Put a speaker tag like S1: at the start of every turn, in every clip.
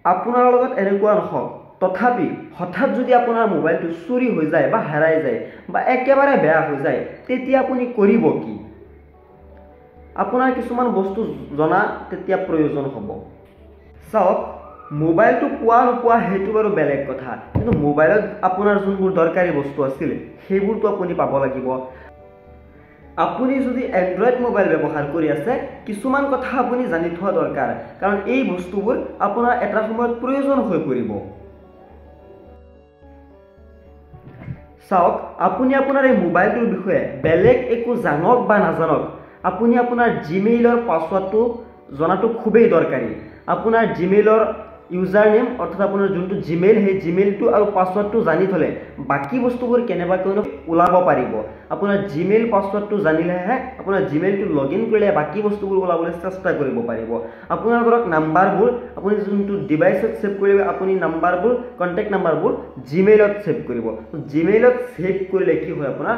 S1: আপোনাৰ লগত এনেকুৱা নহওক তথাপি হঠাৎ যদি আপোনাৰ মোবাইলটো চুৰি হৈ যায় বা হেৰাই যায় বা একেবাৰে বেয়া হৈ যায় তেতিয়া আপুনি কৰিব কি আপোনাৰ কিছুমান বস্তু জনা তেতিয়া প্ৰয়োজন হ'ব চাওক মোবাইলটো পোৱা নোপোৱা সেইটো বাৰু বেলেগ কথা কিন্তু মোবাইলত আপোনাৰ যোনবোৰ দৰকাৰী বস্তু আছিল সেইবোৰটো আপুনি পাব লাগিব আপুনি যদি এন্ড্ৰইড মোবাইল ব্যৱহাৰ কৰি আছে কিছুমান কথা আপুনি জানি থোৱা দৰকাৰ কাৰণ এই বস্তুবোৰ আপোনাৰ এটা সময়ত প্ৰয়োজন হৈ পৰিব চাওক আপুনি আপোনাৰ এই মোবাইলটোৰ বিষয়ে বেলেগ একো জানক বা নাজানক আপুনি আপোনাৰ জিমেইলৰ পাছৱৰ্ডটো জনাটো খুবেই দৰকাৰী আপোনাৰ জিমেইলৰ ইউজাৰ নেম অৰ্থাৎ আপোনাৰ যোনটো জিমেইল সেই জিমেইলটো আৰু পাছৱৰ্ডটো জানি থলে বাকি বস্তুবোৰ কেনেবাকৈ ওলাব পাৰিব আপোনাৰ জিমেইল পাছৱৰ্ডটো জানিলেহে আপোনাৰ জিমেইলটো লগইন কৰিলে বাকি বস্তুবোৰ ওলাবলৈ চেষ্টা কৰিব পাৰিব আপোনাৰ ধৰক নাম্বাৰবোৰ আপুনি যোনটো ডিভাইচত সেভ কৰিব আপুনি নাম্বাৰবোৰ কন্টাক্ট নাম্বাৰবোৰ জিমেইলত সেভ কৰিব জিমেইলত সেভ কৰিলে কি হয় আপোনাৰ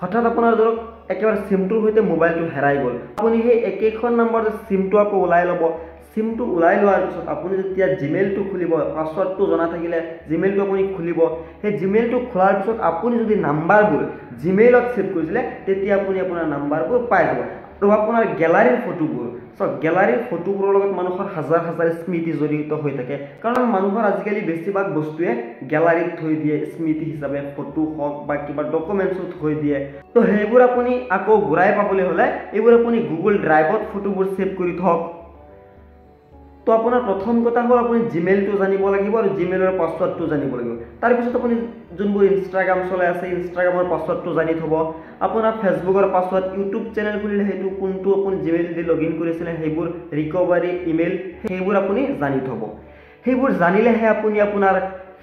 S1: হঠাৎ আপোনাৰ ধৰক একেবাৰে সিমটোৰ সৈতে মোবাইলটো হেৰাই গ'ল আপুনি সেই একেখন নম্বৰতে সিমটো আকৌ ওলাই ল'ব সিমটো ওলাই লোৱাৰ পিছত আপুনি যেতিয়া জিমেইলটো খুলিব পাছৱৰ্ডটো জনা থাকিলে জিমেইলটো আপুনি খুলিব সেই জিমেইলটো খোলাৰ পিছত আপুনি যদি নাম্বাৰবোৰ জিমেইলত সেভ কৰিছিলে তেতিয়া আপুনি আপোনাৰ নাম্বাৰবোৰ পাই যাব আৰু আপোনাৰ গ্যালাৰীৰ ফটোবোৰ সব গ্যালাৰীৰ ফটোবোৰৰ লগত মানুহৰ হাজাৰ হাজাৰ স্মৃতি জড়িত হৈ থাকে কাৰণ মানুহৰ আজিকালি বেছিভাগ বস্তুৱে গ্যালাৰীত থৈ দিয়ে স্মৃতি হিচাপে ফটো হওক বা কিবা ডকুমেন্টছত থৈ দিয়ে তো সেইবোৰ আপুনি আকৌ ঘূৰাই পাবলৈ হলে এইবোৰ আপুনি গুগল ড্ৰাইভত ফটোবোৰ সেভ কৰি থওক তো আপোনাৰ প্ৰথম কথা হ'ল আপুনি জিমেইলটো জানিব লাগিব আৰু জিমেইলৰ পাছৱৰ্ডটো জানিব লাগিব তাৰ পিছত আপুনি যোনবোৰ ইনষ্টাগ্ৰাম চলাই আছে ইনষ্টাগ্ৰামৰ পাছৱৰ্ডটো জানি থব আপোনাৰ ফেসবুকৰ পাছৱৰ্ড ইউটিউব চেনেল খুলিলে হেতু কোনটো আপুনি জিমেইল দি লগইন কৰিছিলে সেইবোৰ ৰিকভাৰি ইমেইল সেইবোৰ আপুনি জানি থব সেইবোৰ জানিলেহে আপুনি আপোনাৰ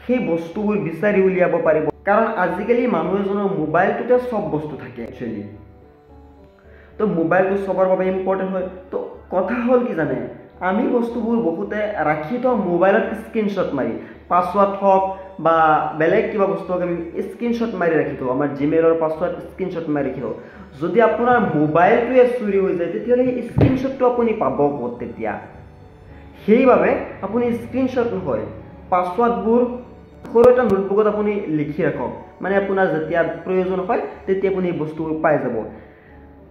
S1: সেই বস্তুবোৰ বিচাৰি উলিয়াব পাৰিব কাৰণ আজিকালি মানুহ এজনৰ মোবাইলটোতে সব বস্তু থাকে একচুয়ালি তো মোবাইলটো সবৰ বাবে ইম্পৰ্টেন্ট হয় তো কথা হ'ল কি জানে আমি বস্তুবোৰ বহুতে ৰাখি থওঁ মোবাইলত স্ক্ৰিনশ্বট মাৰি পাছৱৰ্ড হওক বা বেলেগ কিবা বস্তু হওক আমি স্ক্ৰিনশ্বট মাৰি ৰাখি থওঁ আমাৰ জিমেইলৰ পাছৱৰ্ড স্ক্ৰিনশ্বট মাৰি ৰাখি থওঁ যদি আপোনাৰ মোবাইলটোৱে চুৰি হৈ যায় তেতিয়াহ'লে এই স্ক্ৰিনশ্বটটো আপুনি পাব ক'ত তেতিয়া সেইবাবে আপুনি স্ক্ৰিনশ্বট নহয় পাছৱৰ্ডবোৰ সৰু এটা নোটবুকত আপুনি লিখি ৰাখক মানে আপোনাৰ যেতিয়া প্ৰয়োজন হয় তেতিয়া আপুনি বস্তুবোৰ পাই যাব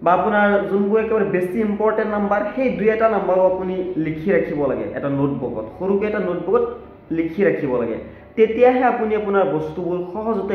S1: বা আপোনাৰ যোনবোৰ একেবাৰে বেছি ইম্পৰ্টেন্ট নাম্বাৰ সেই দুই এটা নাম্বাৰো আপুনি লিখি ৰাখিব লাগে এটা নোটবুকত সৰুকৈ এটা নোটবুকত লিখি ৰাখিব লাগে তেতিয়াহে আপুনি আপোনাৰ বস্তুবোৰ সহজতে